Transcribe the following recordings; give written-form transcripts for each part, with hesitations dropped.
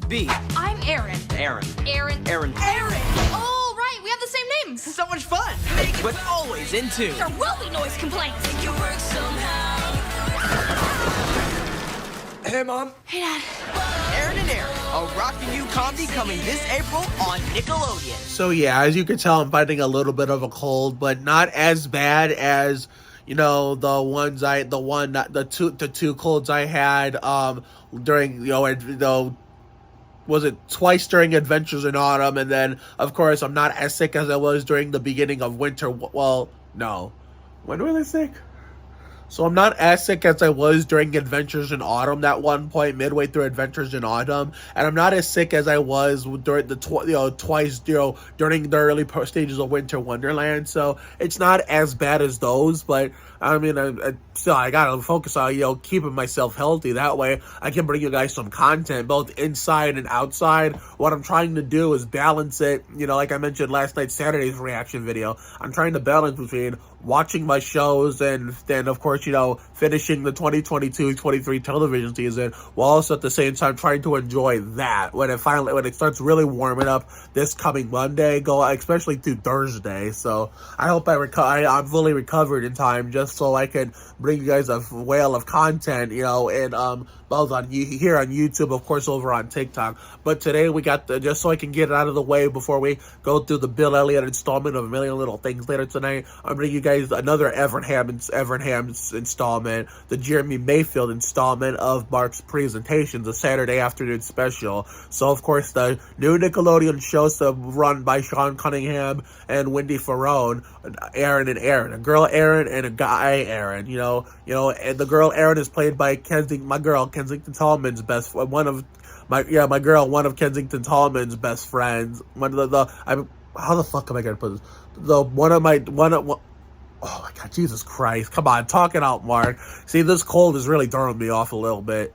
B. I'm Aaron. Aaron. Aaron. Aaron. Aaron! Oh, right, we have the same names. So much fun! But always into. There will be noise complaints. Hey, Mom. Hey, Dad. Erin and Aaron, a rockin' new comedy coming this April on Nickelodeon. So yeah, as you can tell, I'm fighting a little bit of a cold, but not as bad as, you know, the two colds I had during, was it twice during Adventures in Autumn, and then of course I'm not as sick as I was during the beginning of winter. Well, no, when was I sick? So I'm not as sick as I was during Adventures in Autumn, that one point midway through Adventures in Autumn, and I'm not as sick as I was during the twice during the early stages of Winter Wonderland. So it's not as bad as those, but I mean, I gotta focus on keeping myself healthy. That way I can bring you guys some content both inside and outside. What I'm trying to do is balance it. Like I mentioned last night's Saturday's reaction video, I'm trying to balance between watching my shows and then of course finishing the 2022-23 television season, while also at the same time trying to enjoy that when it starts really warming up this coming Monday, especially through Thursday. So I hope I'm fully recovered in time, just so I can bring you guys a whale of content, and both here on YouTube, of course, over on TikTok. But today we got just so I can get it out of the way before we go through the Bill Elliott installment of A Million Little Things later tonight, I'm bringing you guys another Evernham installment, the Jeremy Mayfield installment of Mark's Presentations, a Saturday afternoon special. So, of course, the new Nickelodeon show run by Sean Cunningham and Wendy Ferrone, Aaron and Aaron, a girl Aaron and a guy Aaron. And the girl Aaron is played by Kensington Tallman's one of Kensington Tallman's best friends. How the fuck am I gonna put this? Oh my God, Jesus Christ! Come on, talk it out, Mark. See, this cold is really throwing me off a little bit.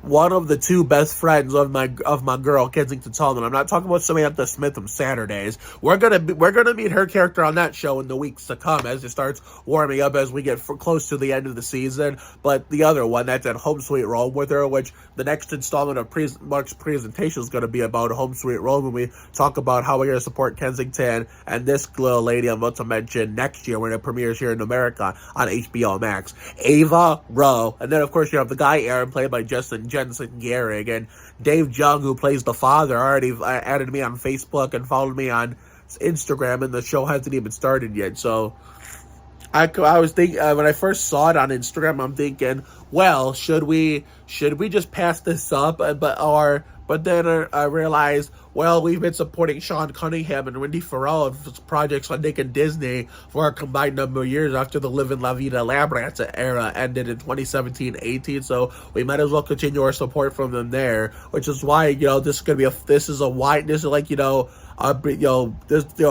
One of the two best friends of my girl Kensington Tallman. I'm not talking about Samantha Smith from Saturdays. We're gonna meet her character on that show in the weeks to come as it starts warming up as we get close to the end of the season. But the other one that's at Home Sweet Home with her, which the next installment of Mark's Presentation is going to be about Home Sweet Home, when we talk about how we're going to support Kensington and this little lady I'm about to mention next year when it premieres here in America on HBO Max. Ava Rowe, and then of course you have the guy Aaron played by Jensen Gehrig, and Dave Jung, who plays the father, already added me on Facebook and followed me on Instagram, and the show hasn't even started yet. So I was thinking, when I first saw it on Instagram, I'm thinking, well, should we just pass this up? But then I realized, well, we've been supporting Sean Cunningham and Wendy Ferrell projects on Nick and Disney for a combined number of years after the Live in La Vida Labyrinth era ended in 2017-18. So we might as well continue our support from them there, which is why this is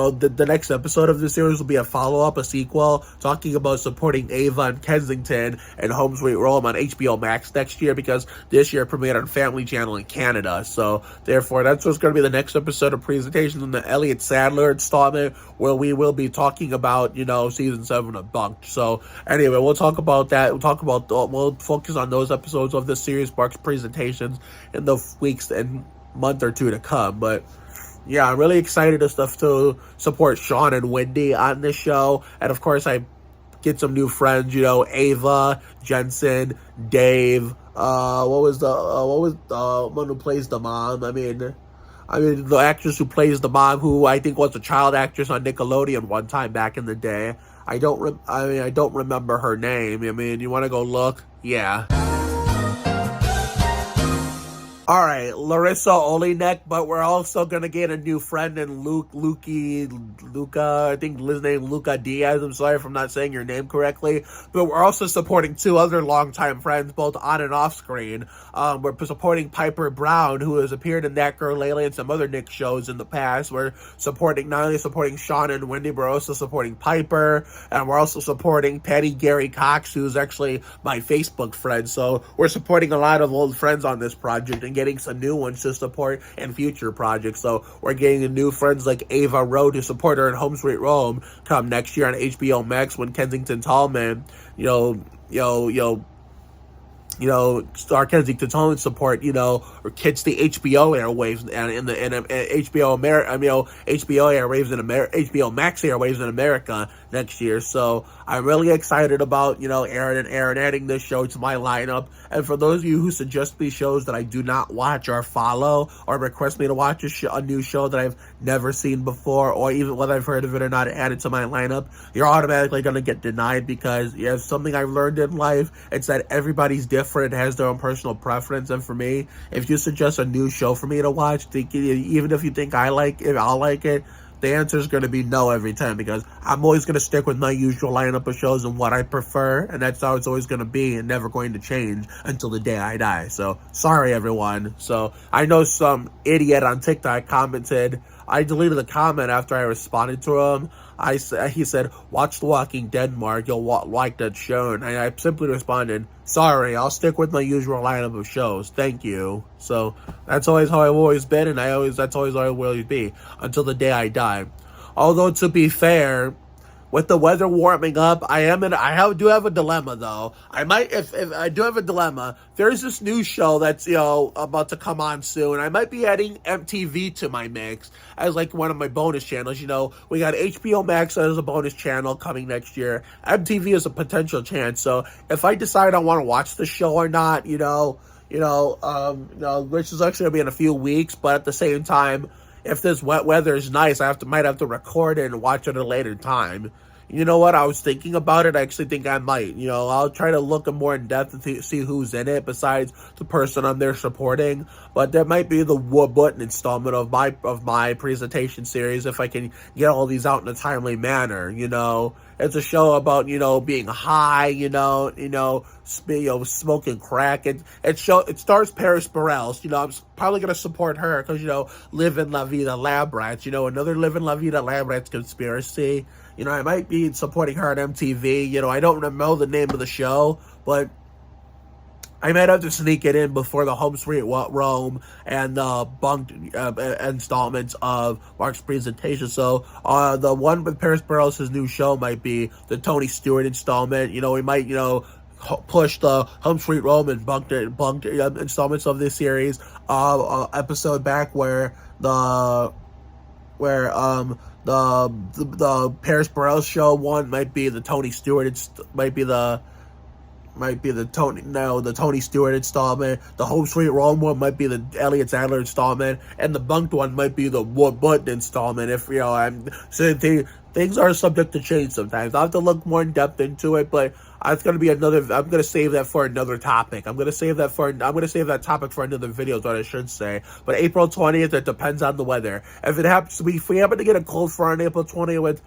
the next episode of this series will be a follow-up, a sequel, talking about supporting Ava and Kensington and Home Sweet Home on HBO Max next year, because this year premiered on Family Channel in Canada. So, therefore, that's what's going to be the next episode of Presentations in the Elliott Sadler installment, where we will be talking about, Season 7 of Bunked. So, anyway, we'll talk about that. We'll focus on those episodes of this series, Mark's Presentations, in the weeks and month or two to come. But yeah, I'm really excited to support Sean and Wendy on this show. And of course, I get some new friends, Ava, Jensen, Dave, what was the one who plays the mom? I mean, the actress who plays the mom, who I think was a child actress on Nickelodeon one time back in the day. I don't remember her name. I mean, you want to go look? Yeah. All right, Larissa Olinek, but we're also going to get a new friend in Luca, I think his name Luca Diaz. I'm sorry if I'm not saying your name correctly. But we're also supporting two other longtime friends, both on and off screen. We're supporting Piper Brown, who has appeared in That Girl Laylee and some other Nick shows in the past. We're not only supporting Sean and Wendy, but we're also supporting Piper. And we're also supporting Patty Gary Cox, who's actually my Facebook friend. So we're supporting a lot of old friends on this project and getting some new ones to support in future projects. So we're getting new friends like Ava Rowe to support her in Home Sweet Home come next year on HBO Max, when Kensington Tallman, Star Kensington Home support, or kids the HBO airwaves and in HBO HBO airwaves in America, HBO Max airwaves in America next year. So I'm really excited about, Erin and Aaron adding this show to my lineup. And for those of you who suggest these shows that I do not watch or follow, or request me to watch a new show that I've never seen before, or even whether I've heard of it or not, added to my lineup, you're automatically going to get denied, because something I've learned in life, it's that everybody's different, has their own personal preference. And for me, if you suggest a new show for me to watch, even if you think I'll like it, the answer is going to be no every time, because I'm always going to stick with my usual lineup of shows and what I prefer, and that's how it's always going to be, and never going to change until the day I die. So, sorry everyone. So, I know some idiot on TikTok commented, I deleted the comment after I responded to him. He said, watch The Walking Dead, Mark, you'll like that show. And I simply responded, sorry, I'll stick with my usual lineup of shows. Thank you. So that's always how I've always been, and that's always how I will be until the day I die. Although, to be fair, with the weather warming up, I do have a dilemma though. If I do have a dilemma, there's this new show that's, about to come on soon. I might be adding MTV to my mix as like one of my bonus channels. We got HBO Max as a bonus channel coming next year. MTV is a potential chance. So if I decide I want to watch the show or not, which is actually gonna be in a few weeks, but at the same time, if this wet weather is nice, might have to record it and watch it at a later time. You know what? I was thinking about it. I actually think I might. I'll try to look more in depth to see who's in it besides the person I'm there supporting. But there might be the Wood Button installment of my presentation series if I can get all these out in a timely manner. It's a show about being high. Smoking crack. It stars Paris Burrell. I'm probably gonna support her because Livin' La Vida Lab Rats. Another Livin' La Vida Lab Rats conspiracy. I might be supporting her on MTV. I don't know the name of the show, but I might have to sneak it in before the Home Sweet Rome and the bunked installments of Mark's presentation. So the one with Paris Burrell's new show might be the Tony Stewart installment. We might, push the Home Sweet Rome and bunked installments of this series episode back where the Paris Burrell show one might be the Tony Stewart. The Tony Stewart installment. The Home Sweet Rome one might be the Elliott Sadler installment, and the bunked one might be the Wood Button installment. If things are subject to change sometimes. I'll have to look more in depth into it, but it's going to be I'm going to save that for another topic. I'm going to save that topic for another video is what I should say. But April 20th, it depends on the weather. If we happen to get a cold front on April 20th,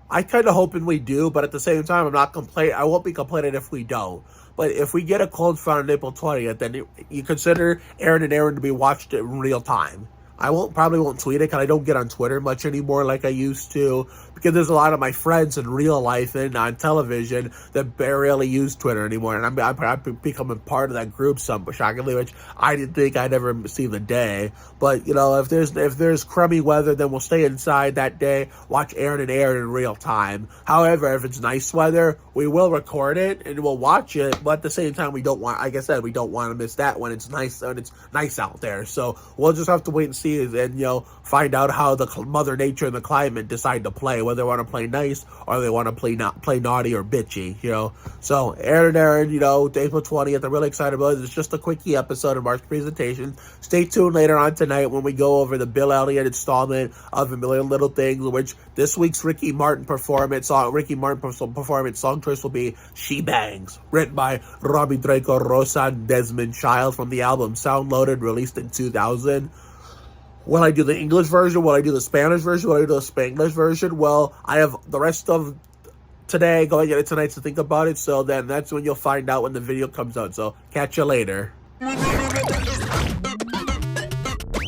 I kind of hoping we do, but at the same time, I won't be complaining if we don't. But if we get a cold front on April 20th, then you consider Aaron and Aaron to be watched in real time. I probably won't tweet it because I don't get on Twitter much anymore like I used to, because there's a lot of my friends in real life and on television that barely use Twitter anymore, and I'm becoming part of that group shockingly, which I didn't think I'd ever see the day. But if there's crummy weather, then we'll stay inside that day, watch Aaron and Aaron in real time. However, if it's nice weather, we will record it and we'll watch it, but at the same time, we don't want to miss that when it's nice out there. So we'll just have to wait and see and find out how the Mother Nature and the climate decide to play, whether they want to play nice or they want to play naughty or bitchy. So Aaron and Aaron, April 20th. I'm really excited about it. It's just a quickie episode of Mark's presentation. Stay tuned later on tonight when we go over the Bill Elliott installment of A Million Little Things, which this week's Ricky Martin performance song choice will be She Bangs, written by Robbie Draco Rosa and Desmond Child from the album Sound Loaded, released in 2000. Will I do the English version? Will I do the Spanish version? Will I do the Spanglish version? Well, I have the rest of today going into tonight to think about it, so then that's when you'll find out when the video comes out. So catch you later.